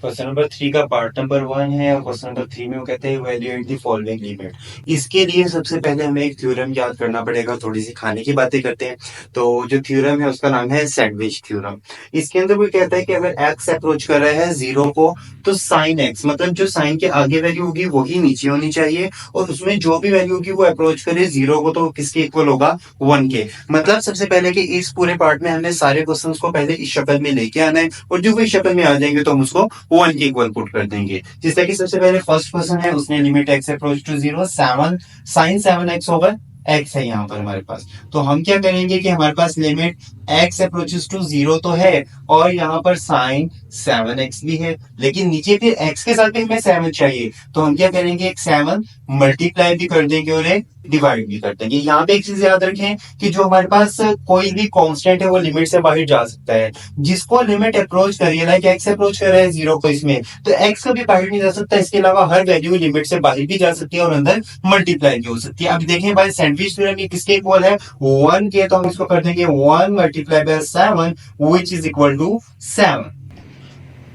Question number 3 का part number 1 है और क्वेश्चन नंबर 3 में वो कहते हैं इवैल्यूएट द फॉलोइंग लिमिट। इसके लिए सबसे पहले हमें एक थ्योरम याद करना पड़ेगा। थोड़ी सी खाने की बातें करते हैं। तो जो थ्योरम है उसका नाम है सैंडविच थ्योरम। इसके अंदर वो कहता है कि अगर x अप्रोच कर रहा है जीरो को, तो साइन x मतलब जो साइन के आगे वैल्यू होगी वही नीचे होनी चाहिए, और उसमें जो भी वैल्यू होगी वो अप्रोच करे जीरो को, तो वो किसके इक्वल होगा, 1 के। मतलब सबसे पहले कि इस पूरे पार्ट में हमने सारे क्वेश्चंस को पहले इस शक्ल में लेके आना है, और जो भी शक्ल में आ जाएंगे तो हम उसको 1 के इक्वल पुट कर देंगे। जिससे कि सबसे पहले फर्स्ट क्वेश्चन है, उसने limit x approach to zero, 7 sine 7x over x है यहाँ पर हमारे पास। तो हम क्या करेंगे कि हमारे पास limit x approaches to zero तो है, और यहाँ पर साइन 7x भी है, लेकिन नीचे फिर x के साथ भी हमें 7 चाहिए। तो हम क्या करेंगे, एक 7 मल्टीप्लाई भी कर देंगे और एक डिवाइड भी कर देंगे। यहाँ पे एक चीज याद रखें कि जो हमारे पास कोई भी कांस्टेंट है वो लिमिट से बाहर जा सकता है। जिसको लिमिट अप्रोच करिए, लाइक एक्स अप्रोच कर रहा है जीरो को इसमें, तो एक्स कभी बाहर नहीं जा सकता। इसके अलावा हर वैल्यू लिमिट से बाहर भी जा सकती है और अंदर मल्टीप्लाई भी हो सकती है। अब देखें भाई, सैंडविच थ्योरम ये किसके इक्वल है, 1 के। तो हम इसको कर देंगे 1 multiply by 7 which is equal to 7।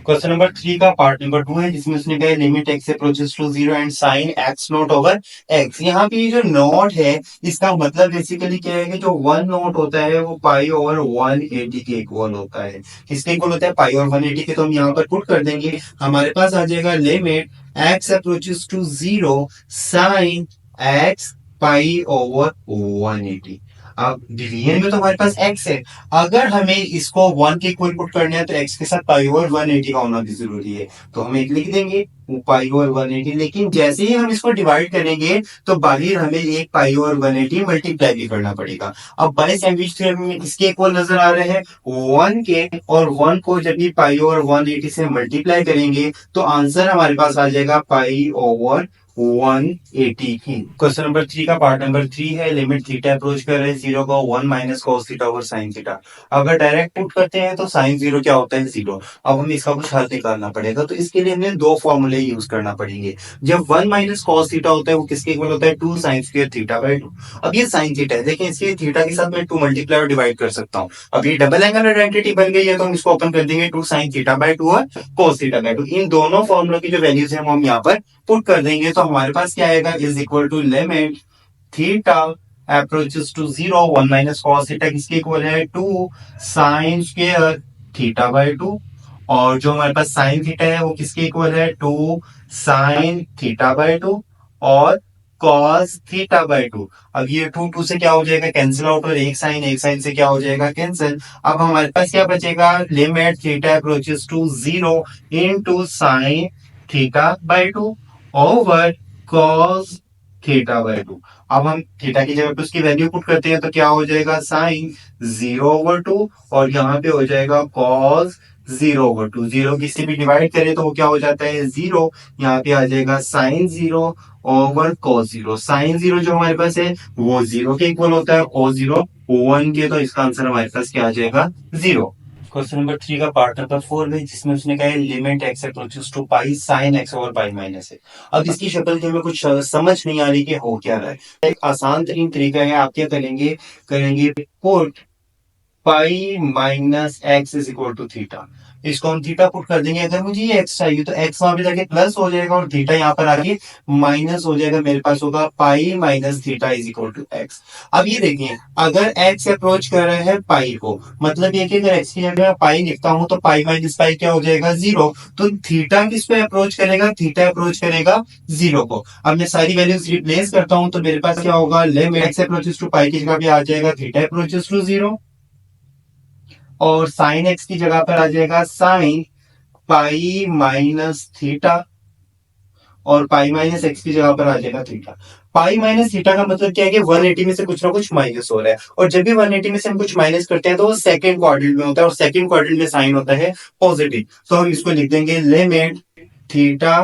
Question number 3 का पार्ट नंबर 2 है, जिसमें उसने कहा limit x approaches to zero and sine x not over x। यहाँ पे ये जो नॉट है, इसका मतलब बेसिकली क्या है कि जो 1 नॉट होता है वो पाई ओवर 180 के इक्वल होता है। किसके इक्वल होता है, पाई ओवर 180 के। तो हम यहाँ पर पुट कर देंगे, हमारे पास आ जाएगा limit x approaches to zero sine x pi over 180। अब डिवीजन में तो हमारे पास x है, अगर हमें इसको 1 के इक्वल पुट करना है तो x के साथ पाई ओवर 180 का होना भी जरूरी है। तो हम एक लिख देंगे पाई ओवर 180, लेकिन जैसे ही हम इसको डिवाइड करेंगे तो बाहर हमें एक पाई ओवर 180 मल्टीप्लाई भी करना पड़ेगा। अब बाय सैंडविच थ्योरम में किसके इक्वल नजर आ रहे हैं, 1 के। और 1 को जब भी पाई ओवर 180 से मल्टीप्लाई करेंगे तो आंसर हमारे पास आ जाएगा पाई ओवर 180 की। क्वेश्चन नंबर 3 का पार्ट नंबर 3 है, लिमिट थीटा अप्रोच कर रहे हैं जीरो को, 1 minus cos theta over sine theta. अगर डायरेक्ट पुट करते हैं तो साइन जीरो क्या होता है, जीरो। अब हमें इसका कुछ हल निकालना पड़ेगा, तो इसके लिए हमें दो फॉर्मूले यूज करना पड़ेंगे। जब 1 माइनस कॉस थीटा होता है वो किसके इक्वल होता है, 2 साइन स्क्वायर थीटा बाय 2। अब ये साइन थीटा है, देखिए इसके थीटा के साथ मैं 2 मल्टीप्लाई और डिवाइड कर सकता हूँ। अब ये डबल एंगल आइडेंटिटी बन गई है, तो हम इसको ओपन कर देंगे, 2 साइन थीटा बाय 2 और कॉस थीटा बाय 2। इन दोनों फॉर्मुलों की जो वैल्यूज है वो हम यहाँ पर पुट कर देंगे। तो हमारे पास क्या आएगा, is equal to limit theta approaches to zero, 1 minus cos theta किसके इक्वल है, 2 साइन स्क्वायर थीटा बाय 2। और जो हमारे पास साइन थीटा है वो किसके इक्वल है, 2 साइन थीटा बाय 2 और कॉस थीटा बाय 2। अब ये 2 2 से क्या हो जाएगा, कैंसिल आउट, और एक साइन से क्या हो जाएगा, कैंसिल। अब हमारे पास क्या बचेगा, limit theta approaches to zero into sine theta by 2 over cos theta by 2। अब हम थीटा की जगह पे उसकी वैल्यू पुट करते हैं तो क्या हो जाएगा, साइन 0/2, और यहाँ पे हो जाएगा कॉस 0/2। जीरो किसी भी डिवाइड करें तो वो क्या हो जाता है, जीरो। यहाँ पे आ जाएगा साइन 0 ओवर कॉस 0। साइन 0 जो हमारे पास है वो 0 के इक्वल होता है, कॉस 0 1 के। तो इसका आंसर हमारे पास क्या आ जाएगा, 0। क्वेश्चन नंबर 3 का पार्ट नंबर 4 में, जिसमें उसने कहा है limit x approaches to pi sine x over pi minus है। अब इसकी शक्ल जो हमें कुछ समझ नहीं आ रही कि हो क्या रहा है। एक आसान तरीन तरीका है, आप क्या करेंगे, करेंगे put pi minus x is equal to theta. इसको हम थीटा पुट कर देंगे। अगर मुझे ये एक्स चाहिए तो एक्स वहां पे जाके प्लस हो जाएगा और थीटा यहाँ पर आके माइनस हो जाएगा। मेरे पास होगा pi minus theta is equal to x. अब ये देखिए, अगर एक्स अप्रोच कर रहे हैं पाई को, मतलब ये कि अगर एक्स की जगह मैं पाई लिखता हूं तो पाई माइनस पाई क्या हो जाएगा, 0। तो थीटा किस पे अप्रोच करेगा, थीटा अप्रोच करेगा 0 को। अब मैं सारी वैल्यूज रिप्लेस करता हूं तो मेरे पास क्या होगा, लिमिट एक्स अप्रोचेस टू पाई की जगह पे आ जाएगा थीटा अप्रोचेस टू 0, और साइन एक्स की जगह पर आ जाएगा साइन पाई माइनस थीटा, और पाई माइनस एक्स की जगह पर आ जाएगा थीटा। पाई माइनस थीटा का मतलब क्या है कि 180 में से कुछ ना कुछ माइनस हो रहा है, और जब भी 180 में से हम कुछ माइनस करते हैं तो वो सेकंड क्वाड्रेंट में होता है, और सेकंड क्वाड्रेंट में साइन होता है पॉजिटिव। तो हम इसको लिख देंगे limit theta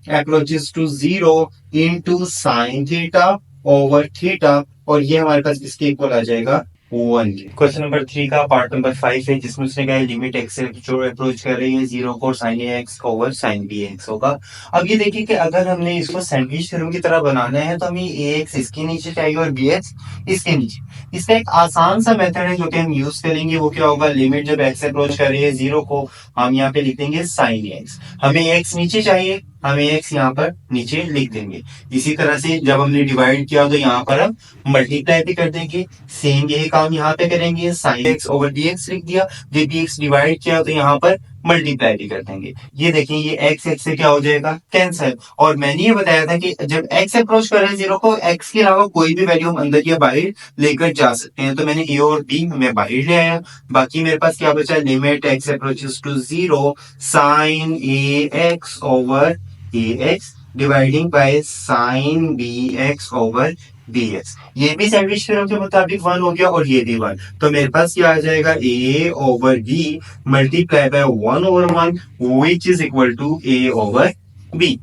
approaches to 0 into sine theta over theta, और ये हमारे पास किसके इक्वल आ जाएगा, वन। क्वेश्चन नंबर 3 का पार्ट नंबर 5 है, जिसमें उसने कहा है लिमिट एक्स से जो अप्रोच कर रही है 0 को साइन ए x over sine B x होगा। अब ये देखिए कि अगर हमने इसको सैंडविच थ्योरम की तरह बनाना है तो हमें ए एक्स इसके नीचे चाहिए और बी एक्स इसके नीचे। इसका एक आसान सा मेथड है जो कि हम यूज करेंगे, वो क्या होगा, लिमिट जब एक्स अप्रोच कर रही है 0 को, हम यहाँ पे लिख देंगे साइन एक्स। हमें एक्स नीचे चाहिए, हमें एक्स यहाँ पर नीचे लिख देंगे। इसी तरह से जब हमने डिवाइड किया तो यहाँ पर हम मल्टीप्लाई भी कर देंगे। सेम यही काम यहाँ पे करेंगे, sine x over D x लिख दिया, जब डी एक्स डिवाइड किया तो यहाँ पर मल्टीप्लाई भी कर देंगे। ये देखें, ये एक्स एक्स से क्या हो जाएगा, कैंसिल। और मैंने ये बताया था कि जब एक्स अप्रोच कर रहे हैं 0 को, एक्स के अलावा कोई भी वैल्यू हम अंदर या बाहर लेकर जा सकते हैं। तो मैंने ए और बी मैं बाहर ले आया। बाकी मेरे पास क्या बचा, limit x approaches to 0 sine A x over a x dividing by sine B x over b x. ये भी सैंडविच थ्योरम के मुताबिक 1 हो गया और ये भी 1। तो मेरे पास क्या आ जाएगा, A over B multiply by 1 over 1 which is equal to A over B.